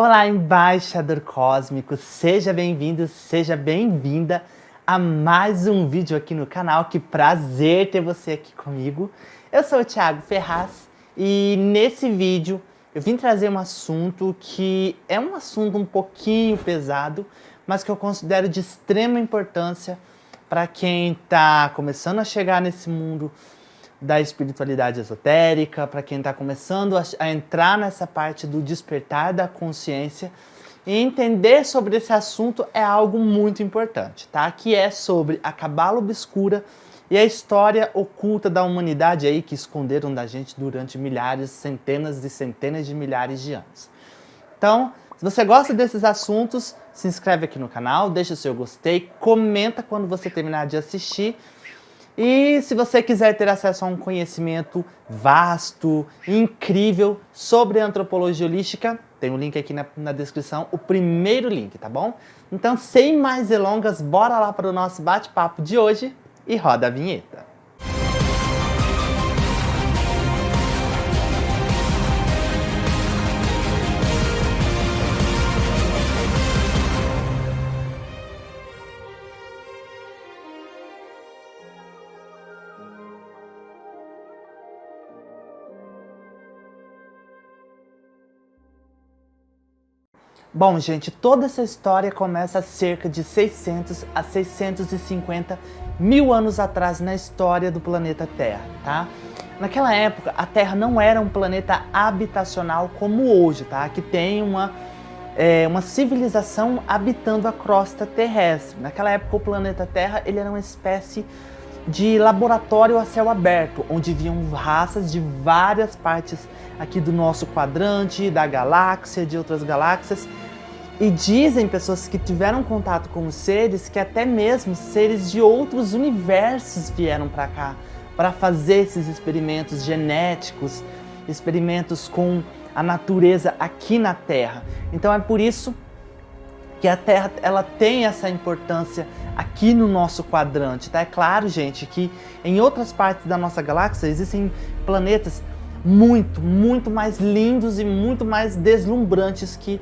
Olá, embaixador cósmico, seja bem-vindo, seja bem-vinda a mais um vídeo aqui no canal. Que prazer ter você aqui comigo. Eu sou o Thiago Ferraz e nesse vídeo eu vim trazer um assunto que é um assunto um pouquinho pesado, mas que eu considero de extrema importância para quem está começando a chegar nesse mundo da espiritualidade esotérica, para quem está começando a entrar nessa parte do despertar da consciência. E entender sobre esse assunto é algo muito importante, tá? Que é sobre a cabala obscura e a história oculta da humanidade aí que esconderam da gente durante milhares, centenas e centenas de milhares de anos. Então, se você gosta desses assuntos, se inscreve aqui no canal, deixa o seu gostei, comenta quando você terminar de assistir. E se você quiser ter acesso a um conhecimento vasto, incrível sobre antropologia holística, tem um link aqui na descrição, o primeiro link, tá bom? Então, sem mais delongas, bora lá para o nosso bate-papo de hoje e roda a vinheta. Bom, gente, toda essa história começa há cerca de 600 a 650 mil anos atrás na história do planeta Terra, tá? Naquela época, a Terra não era um planeta habitacional como hoje, tá? Que tem uma civilização habitando a crosta terrestre. Naquela época, o planeta Terra ele era uma espécie de laboratório a céu aberto, onde viam raças de várias partes aqui do nosso quadrante, da galáxia, de outras galáxias. E dizem pessoas que tiveram contato com os seres que até mesmo seres de outros universos vieram para cá para fazer esses experimentos genéticos, experimentos com a natureza aqui na Terra. Então é por isso que a Terra ela tem essa importância aqui no nosso quadrante, tá? É claro, gente, que em outras partes da nossa galáxia existem planetas muito mais lindos e muito mais deslumbrantes que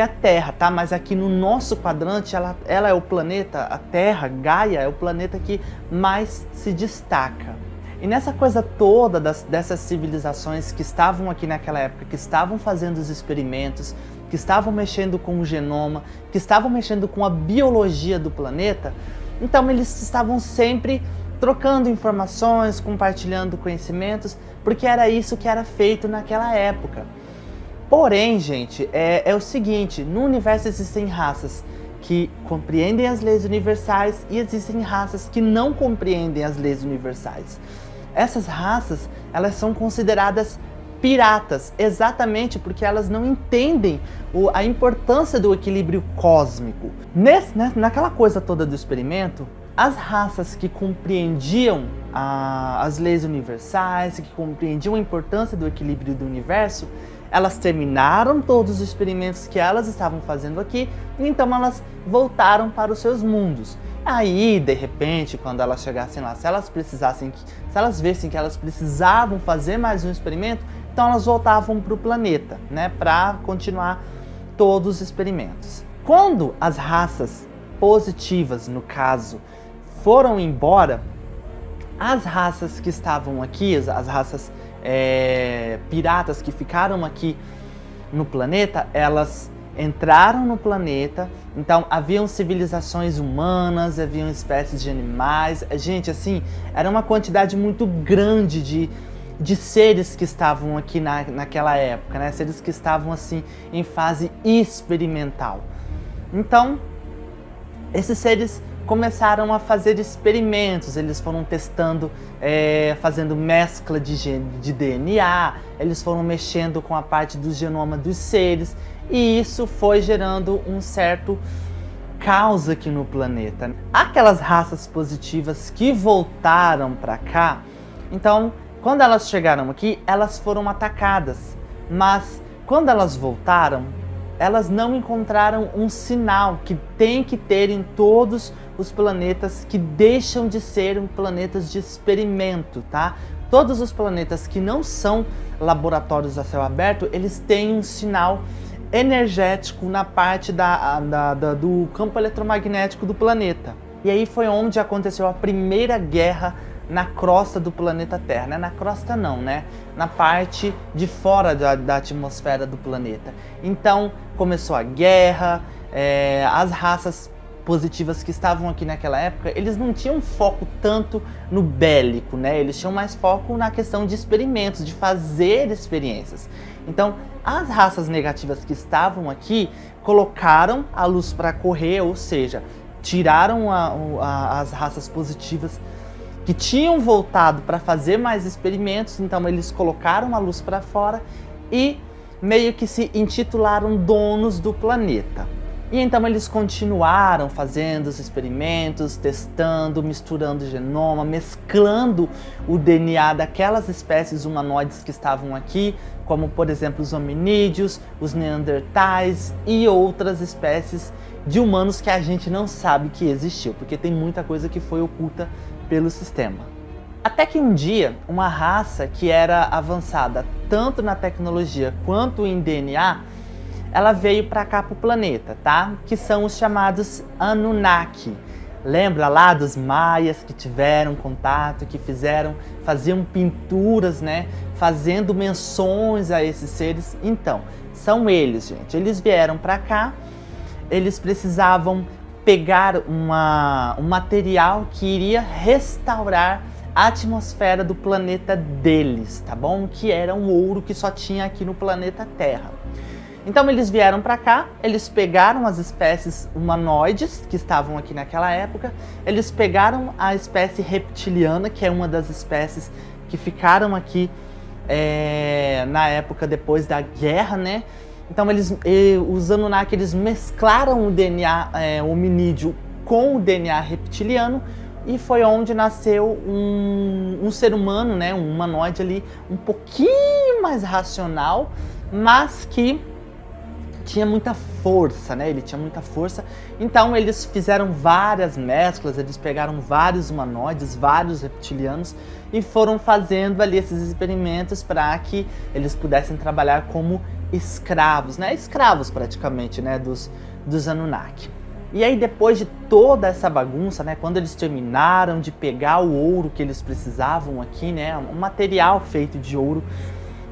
a Terra, tá? Mas aqui no nosso quadrante, ela é o planeta, a Terra, Gaia, é o planeta que mais se destaca. E nessa coisa toda dessas civilizações que estavam aqui naquela época, que estavam fazendo os experimentos, que estavam mexendo com o genoma, que estavam mexendo com a biologia do planeta, então eles estavam sempre trocando informações, compartilhando conhecimentos, porque era isso que era feito naquela época. Porém, gente, é o seguinte, no universo existem raças que compreendem as leis universais e existem raças que não compreendem as leis universais. Essas raças, elas são consideradas piratas, exatamente porque elas não entendem a importância do equilíbrio cósmico. Naquela coisa toda do experimento, as raças que compreendiam as leis universais, que compreendiam a importância do equilíbrio do universo, elas terminaram todos os experimentos que elas estavam fazendo aqui, e então elas voltaram para os seus mundos. Aí, de repente, quando elas chegassem lá, se elas vissem que elas precisavam fazer mais um experimento, então elas voltavam para o planeta, né, para continuar todos os experimentos. Quando as raças positivas, no caso, foram embora, as raças que estavam aqui, as raças piratas que ficaram aqui no planeta, elas entraram no planeta, então haviam civilizações humanas, haviam espécies de animais, gente, assim, era uma quantidade muito grande de seres que estavam aqui naquela época, né? Seres que estavam assim em fase experimental. Então, esses seres começaram a fazer experimentos, eles foram testando, fazendo mescla de DNA, eles foram mexendo com a parte do genoma dos seres, e isso foi gerando um certo caos aqui no planeta. Aquelas raças positivas que voltaram para cá, então, quando elas chegaram aqui, elas foram atacadas, mas quando elas voltaram, elas não encontraram um sinal que tem que ter em todos os planetas que deixam de ser planetas de experimento, tá? Todos os planetas que não são laboratórios a céu aberto, eles têm um sinal energético na parte do campo eletromagnético do planeta. E aí foi onde aconteceu a primeira guerra na crosta do planeta Terra, né? Na crosta não, né? Na parte de fora da atmosfera do planeta. Então começou a guerra, as raças positivas que estavam aqui naquela época, eles não tinham foco tanto no bélico, né? Eles tinham mais foco na questão de experimentos, de fazer experiências. Então, as raças negativas que estavam aqui colocaram a luz para correr, ou seja, tiraram as raças positivas que tinham voltado para fazer mais experimentos, então eles colocaram a luz para fora e meio que se intitularam donos do planeta. E então eles continuaram fazendo os experimentos, testando, misturando o genoma, mesclando o DNA daquelas espécies humanoides que estavam aqui, como por exemplo os hominídeos, os neandertais e outras espécies de humanos que a gente não sabe que existiu, porque tem muita coisa que foi oculta pelo sistema. Até que um dia, uma raça que era avançada tanto na tecnologia quanto em DNA, ela veio para cá para o planeta, tá? Que são os chamados Anunnaki. Lembra lá dos maias que tiveram contato, que faziam pinturas, né? Fazendo menções a esses seres. Então, são eles, gente. Eles vieram para cá, eles precisavam pegar um material que iria restaurar a atmosfera do planeta deles, tá bom? Que era um ouro que só tinha aqui no planeta Terra. Então eles vieram para cá, eles pegaram as espécies humanoides que estavam aqui naquela época, eles pegaram a espécie reptiliana, que é uma das espécies que ficaram aqui na época depois da guerra, né? Então os Anunnaki, eles mesclaram o DNA hominídeo com o DNA reptiliano e foi onde nasceu um ser humano, né? Um humanoide ali um pouquinho mais racional, mas que tinha muita força, né? Ele tinha muita força. Então eles fizeram várias mesclas, eles pegaram vários humanoides, vários reptilianos e foram fazendo ali esses experimentos para que eles pudessem trabalhar como escravos, né? Escravos praticamente, né? Dos Anunnaki. E aí depois de toda essa bagunça, né? Quando eles terminaram de pegar o ouro que eles precisavam aqui, né? Um material feito de ouro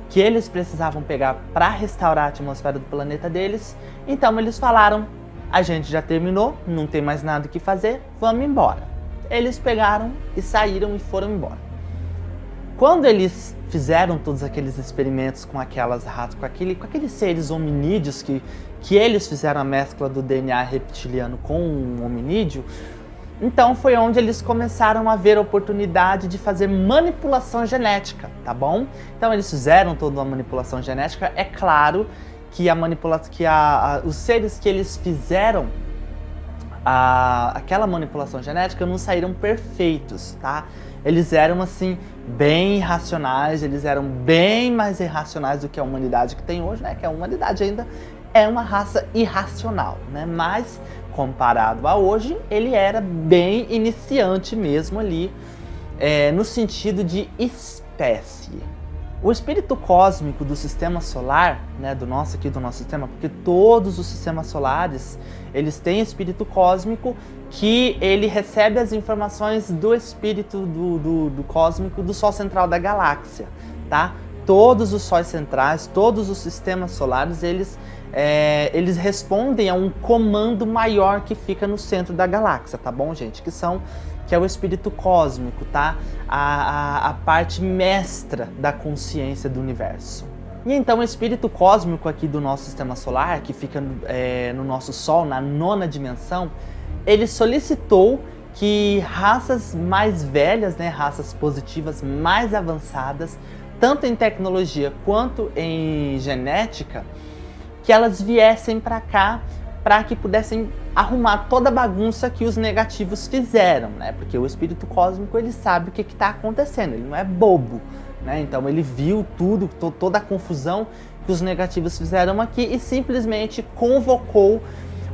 que eles precisavam pegar para restaurar a atmosfera do planeta deles. Então eles falaram, a gente já terminou, não tem mais nada o que fazer, vamos embora. Eles pegaram e saíram e foram embora. Quando eles fizeram todos aqueles experimentos com aquelas raças, com aqueles seres hominídeos que eles fizeram a mescla do DNA reptiliano com um hominídeo, então foi onde eles começaram a ver a oportunidade de fazer manipulação genética, tá bom? Então eles fizeram toda a manipulação genética. É claro que os seres que eles fizeram aquela manipulação genética não saíram perfeitos, tá? Eles eram assim bem irracionais, eles eram bem mais irracionais do que a humanidade que tem hoje, né? Que a humanidade ainda é uma raça irracional, né? Mas comparado a hoje, ele era bem iniciante mesmo ali, no sentido de espécie. O espírito cósmico do sistema solar, né, do nosso sistema, porque todos os sistemas solares, eles têm espírito cósmico que ele recebe as informações do espírito do cósmico do Sol central da galáxia, tá? Todos os sóis centrais, todos os sistemas solares, eles respondem a um comando maior que fica no centro da galáxia, tá bom, gente? Que é o espírito cósmico, tá? A parte mestra da consciência do universo. E então o espírito cósmico aqui do nosso sistema solar, que fica no nosso Sol, na 9ª dimensão, ele solicitou que raças mais velhas, né, raças positivas mais avançadas, tanto em tecnologia quanto em genética, que elas viessem para cá para que pudessem arrumar toda a bagunça que os negativos fizeram, né? Porque o espírito cósmico, ele sabe o que está acontecendo, ele não é bobo, né? Então ele viu tudo, toda a confusão que os negativos fizeram aqui e simplesmente convocou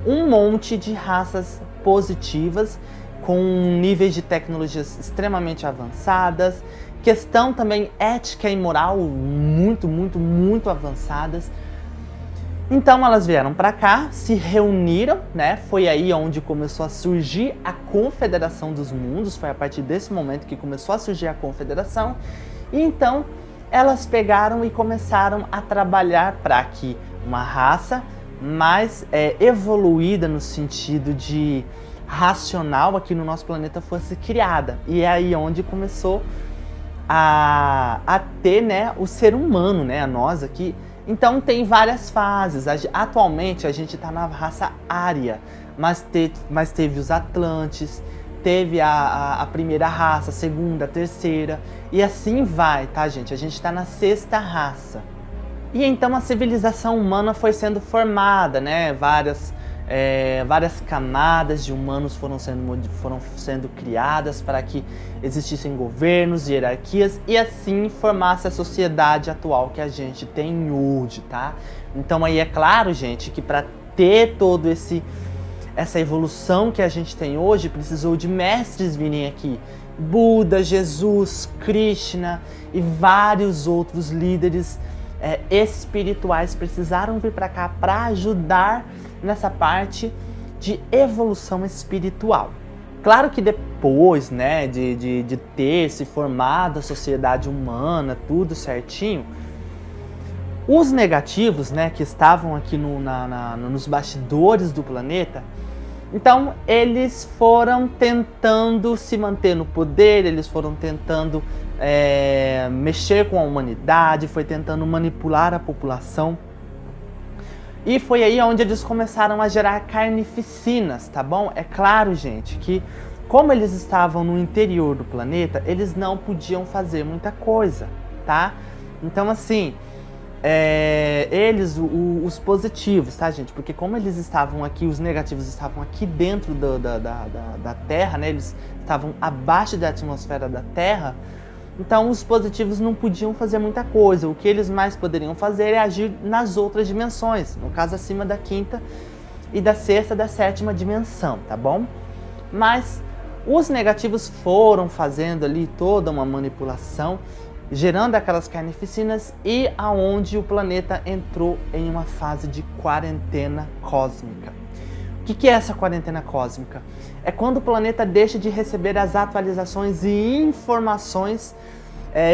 um monte de raças positivas com níveis de tecnologias extremamente avançadas, questão também ética e moral muito, muito, muito avançadas. Então elas vieram para cá, se reuniram, né? Foi aí onde começou a surgir a Confederação dos Mundos, foi a partir desse momento que começou a surgir a Confederação. E então elas pegaram e começaram a trabalhar para que uma raça mais evoluída no sentido de racional aqui no nosso planeta fosse criada. E é aí onde começou a ter, né, o ser humano, né, a nós aqui. Então tem várias fases. Atualmente a gente está na raça ária, mas teve os Atlantes, teve a primeira raça, a segunda, a terceira, e assim vai, tá, gente? A gente está na sexta raça. E então a civilização humana foi sendo formada, né? Várias camadas de humanos foram sendo criadas para que existissem governos, hierarquias e assim formasse a sociedade atual que a gente tem hoje, tá? Então aí é claro, gente, que para ter todo essa evolução que a gente tem hoje, precisou de mestres virem aqui. Buda, Jesus, Krishna e vários outros líderes espirituais precisaram vir para cá para ajudar nessa parte de evolução espiritual. Claro que depois, né, de ter se formado a sociedade humana, tudo certinho, os negativos, né, que estavam aqui nos bastidores do planeta, então eles foram tentando se manter no poder, eles foram tentando mexer com a humanidade, foi tentando manipular a população. E foi aí onde eles começaram a gerar carnificinas, tá bom? É claro, gente, que como eles estavam no interior do planeta, eles não podiam fazer muita coisa, tá? Então, assim, os positivos, tá, gente? Porque como eles estavam aqui, os negativos estavam aqui dentro da Terra, né? Eles estavam abaixo da atmosfera da Terra. Então os positivos não podiam fazer muita coisa. O que eles mais poderiam fazer é agir nas outras dimensões, no caso acima da quinta e da sexta, da sétima dimensão, tá bom? Mas os negativos foram fazendo ali toda uma manipulação, gerando aquelas carnificinas e aonde o planeta entrou em uma fase de quarentena cósmica. O que é essa quarentena cósmica? É quando o planeta deixa de receber as atualizações e informações,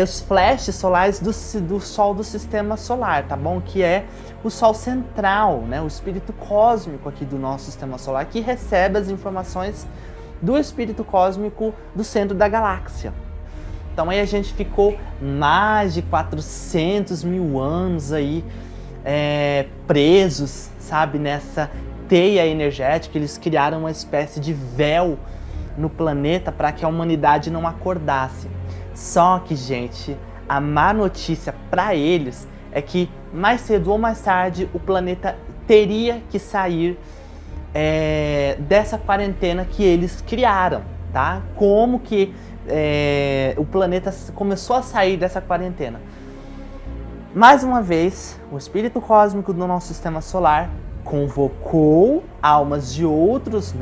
os flashes solares do Sol do Sistema Solar, tá bom? Que é o Sol central, né? O espírito cósmico aqui do nosso Sistema Solar, que recebe as informações do espírito cósmico do centro da galáxia. Então aí a gente ficou mais de 400 mil anos aí presos, sabe, nessa teia energética. Eles criaram uma espécie de véu no planeta para que a humanidade não acordasse. Só que, gente, a má notícia para eles é que mais cedo ou mais tarde o planeta teria que sair dessa quarentena que eles criaram, tá? Como que o planeta começou a sair dessa quarentena? Mais uma vez, o espírito cósmico do nosso sistema solar convocou almas de outros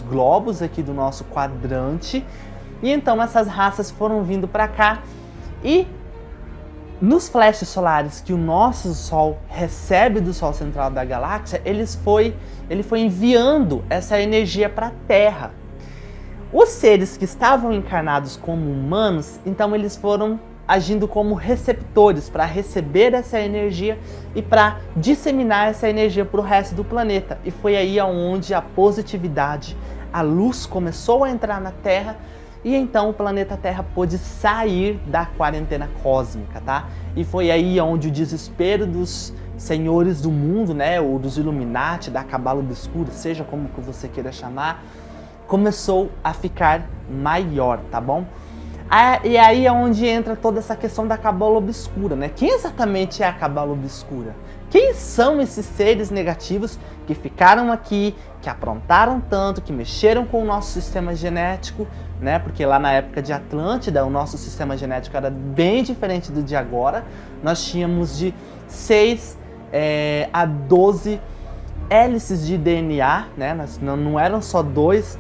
globos aqui do nosso quadrante, e então essas raças foram vindo para cá, e nos flashes solares que o nosso Sol recebe do Sol central da galáxia, ele foi enviando essa energia para a Terra. Os seres que estavam encarnados como humanos, então eles foram agindo como receptores para receber essa energia e para disseminar essa energia para o resto do planeta. E foi aí onde a positividade, a luz começou a entrar na Terra, e então o planeta Terra pôde sair da quarentena cósmica, tá? E foi aí onde o desespero dos senhores do mundo, né, ou dos Illuminati, da Cabala Obscura, seja como que você queira chamar, começou a ficar maior, tá bom? E aí é onde entra toda essa questão da Cabala Obscura, né? Quem exatamente é a Cabala Obscura? Quem são esses seres negativos que ficaram aqui, que aprontaram tanto, que mexeram com o nosso sistema genético, né? Porque lá na época de Atlântida, o nosso sistema genético era bem diferente do de agora. Nós tínhamos de 6 a 12 hélices de DNA, né? Não eram só dois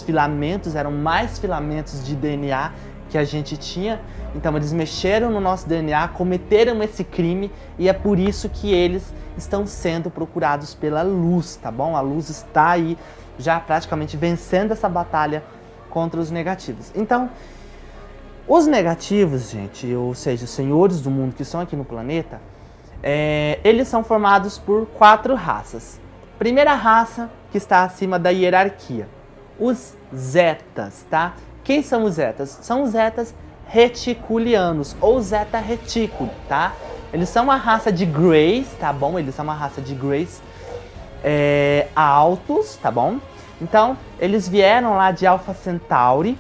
filamentos, eram mais filamentos de DNA que a gente tinha. Então eles mexeram no nosso DNA, cometeram esse crime, e é por isso que eles estão sendo procurados pela luz, tá bom? A luz está aí já praticamente vencendo essa batalha contra os negativos. Então, os negativos, gente, ou seja, os senhores do mundo que estão aqui no planeta, eles são formados por 4 raças. Primeira raça que está acima da hierarquia, os Zetas, tá? Quem são os Zetas? São os Zetas reticulianos, ou Zeta retículo, tá? Eles são uma raça de Greys, tá bom? Eles são uma raça de Greys altos, tá bom? Então, eles vieram lá de Alpha Centauri.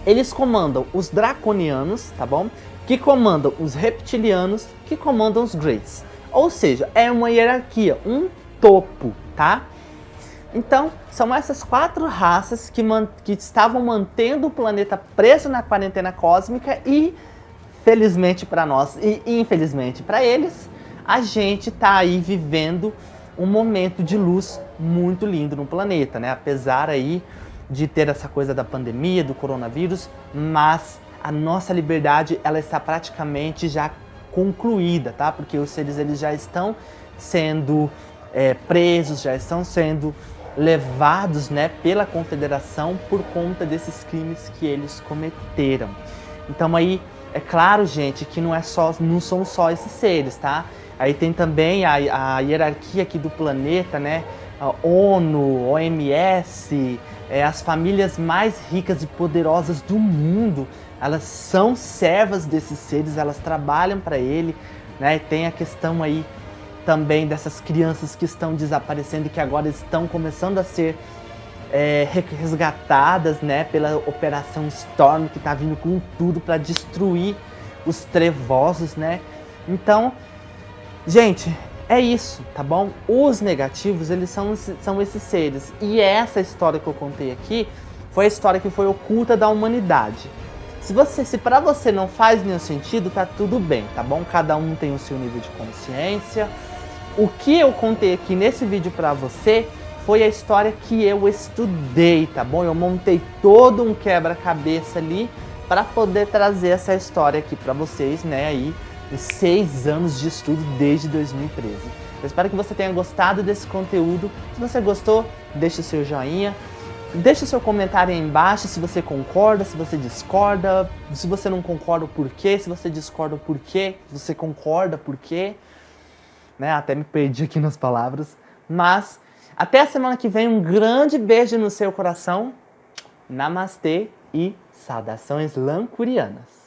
Eles comandam os Draconianos, tá bom? Que comandam os Reptilianos, que comandam os Greys. Ou seja, é uma hierarquia, um topo, tá? Então, são essas 4 raças que estavam mantendo o planeta preso na quarentena cósmica e, felizmente para nós e infelizmente para eles, a gente tá aí vivendo um momento de luz muito lindo no planeta, né? Apesar aí de ter essa coisa da pandemia, do coronavírus, mas a nossa liberdade, ela está praticamente já concluída, tá? Porque os seres, eles já estão sendo presos, já estão sendo levados, né, pela Confederação por conta desses crimes que eles cometeram. Então aí, é claro, gente, que não são só esses seres, tá? Aí tem também a hierarquia aqui do planeta, né? A ONU, OMS, as famílias mais ricas e poderosas do mundo, elas são servas desses seres, elas trabalham para ele, né? E tem a questão aí também dessas crianças que estão desaparecendo e que agora estão começando a ser resgatadas, né, pela Operação Storm, que está vindo com tudo para destruir os trevosos, né? Então, gente, é isso, tá bom? Os negativos, eles são esses seres. E essa história que eu contei aqui foi a história que foi oculta da humanidade. Se para você não faz nenhum sentido, tá tudo bem, tá bom? Cada um tem o seu nível de consciência. O que eu contei aqui nesse vídeo pra você foi a história que eu estudei, tá bom? Eu montei todo um quebra-cabeça ali para poder trazer essa história aqui pra vocês, né? Aí, 6 anos de estudo desde 2013. Eu espero que você tenha gostado desse conteúdo. Se você gostou, deixe o seu joinha. Deixe o seu comentário aí embaixo se você concorda, se você discorda, se você não concorda, o porquê, se você discorda, o porquê, se você concorda, por quê. Né? Até me perdi aqui nas palavras. Mas até a semana que vem, um grande beijo no seu coração. Namastê e saudações lancurianas.